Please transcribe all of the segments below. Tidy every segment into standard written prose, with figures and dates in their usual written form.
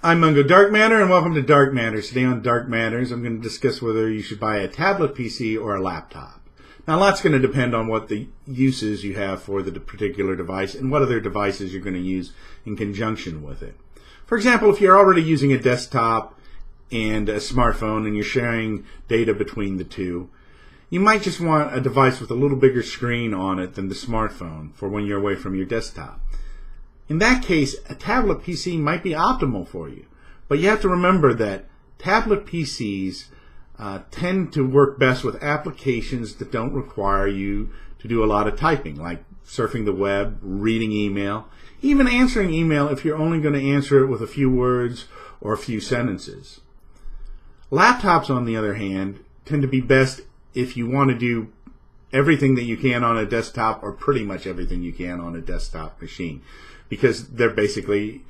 I'm Mungo Darkmatter, and welcome to Dark Matters. Today on Dark Matters, I'm going to discuss whether you should buy a tablet PC or a laptop. Now, a lot's going to depend on what the uses you have for the particular device and what other devices you're going to use in conjunction with it. For example, if you're already using a desktop and a smartphone and you're sharing data between the two, you might just want a device with a little bigger screen on it than the smartphone for when you're away from your desktop. In that case, a tablet PC might be optimal for you. But you have to remember that tablet PCs tend to work best with applications that don't require you to do a lot of typing, like surfing the web, reading email, even answering email if you're only going to answer it with a few words or a few sentences. Laptops, on the other hand, tend to be best if you want to do everything that you can on a desktop, or pretty much everything you can on a desktop machine, because they're basically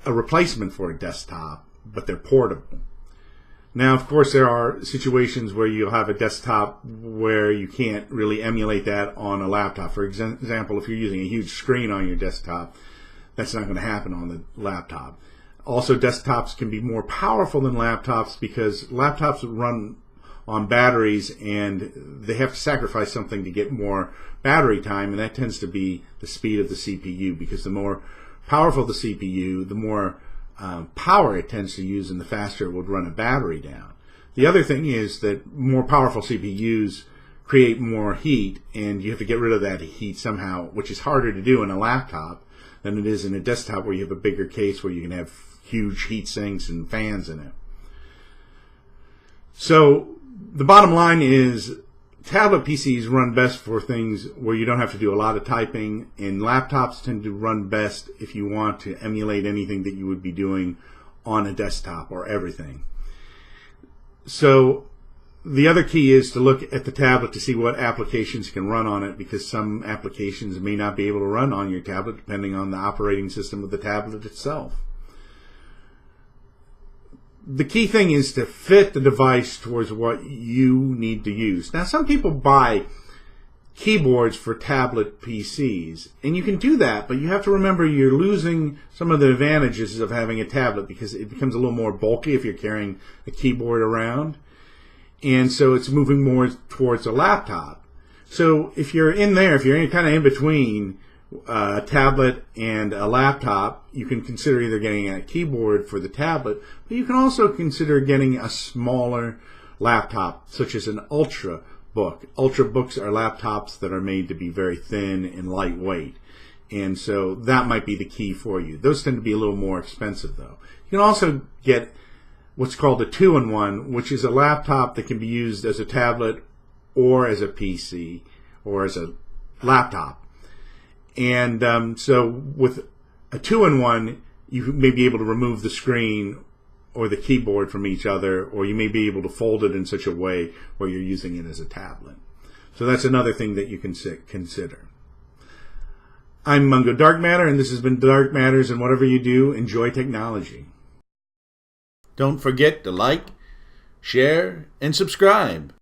a replacement for a desktop, but they're portable. Now, of course, there are situations where you'll have a desktop where you can't really emulate that on a laptop. For example, if you're using a huge screen on your desktop, that's not going to happen on the laptop. Also, desktops can be more powerful than laptops because laptops run on batteries and they have to sacrifice something to get more battery time, and that tends to be the speed of the CPU, because the more powerful the CPU, the more power it tends to use, and the faster it would run a battery down. The other thing is that more powerful CPUs create more heat, and you have to get rid of that heat somehow, which is harder to do in a laptop than it is in a desktop where you have a bigger case where you can have huge heat sinks and fans in it. So the bottom line is tablet PCs run best for things where you don't have to do a lot of typing, and laptops tend to run best if you want to emulate anything that you would be doing on a desktop, or everything. So the other key is to look at the tablet to see what applications can run on it, because some applications may not be able to run on your tablet depending on the operating system of the tablet itself. The key thing is to fit the device towards what you need to use. Now, some people buy keyboards for tablet PCs, and you can do that, but you have to remember you're losing some of the advantages of having a tablet, because it becomes a little more bulky if you're carrying a keyboard around, and so it's moving more towards a laptop. So if you're in there, if you're kind of in between a tablet and a laptop, you can consider either getting a keyboard for the tablet, but you can also consider getting a smaller laptop, such as an Ultrabook. Ultrabooks are laptops that are made to be very thin and lightweight, and so that might be the key for you. Those tend to be a little more expensive, though. You can also get what's called a 2-in-1, which is a laptop that can be used as a tablet or as a PC or as a laptop. And so with a 2-in-1, you may be able to remove the screen or the keyboard from each other, or you may be able to fold it in such a way where you're using it as a tablet. So that's another thing that you can consider. I'm Mungo Darkmatter, and this has been Dark Matters, and whatever you do, enjoy technology. Don't forget to like, share, and subscribe.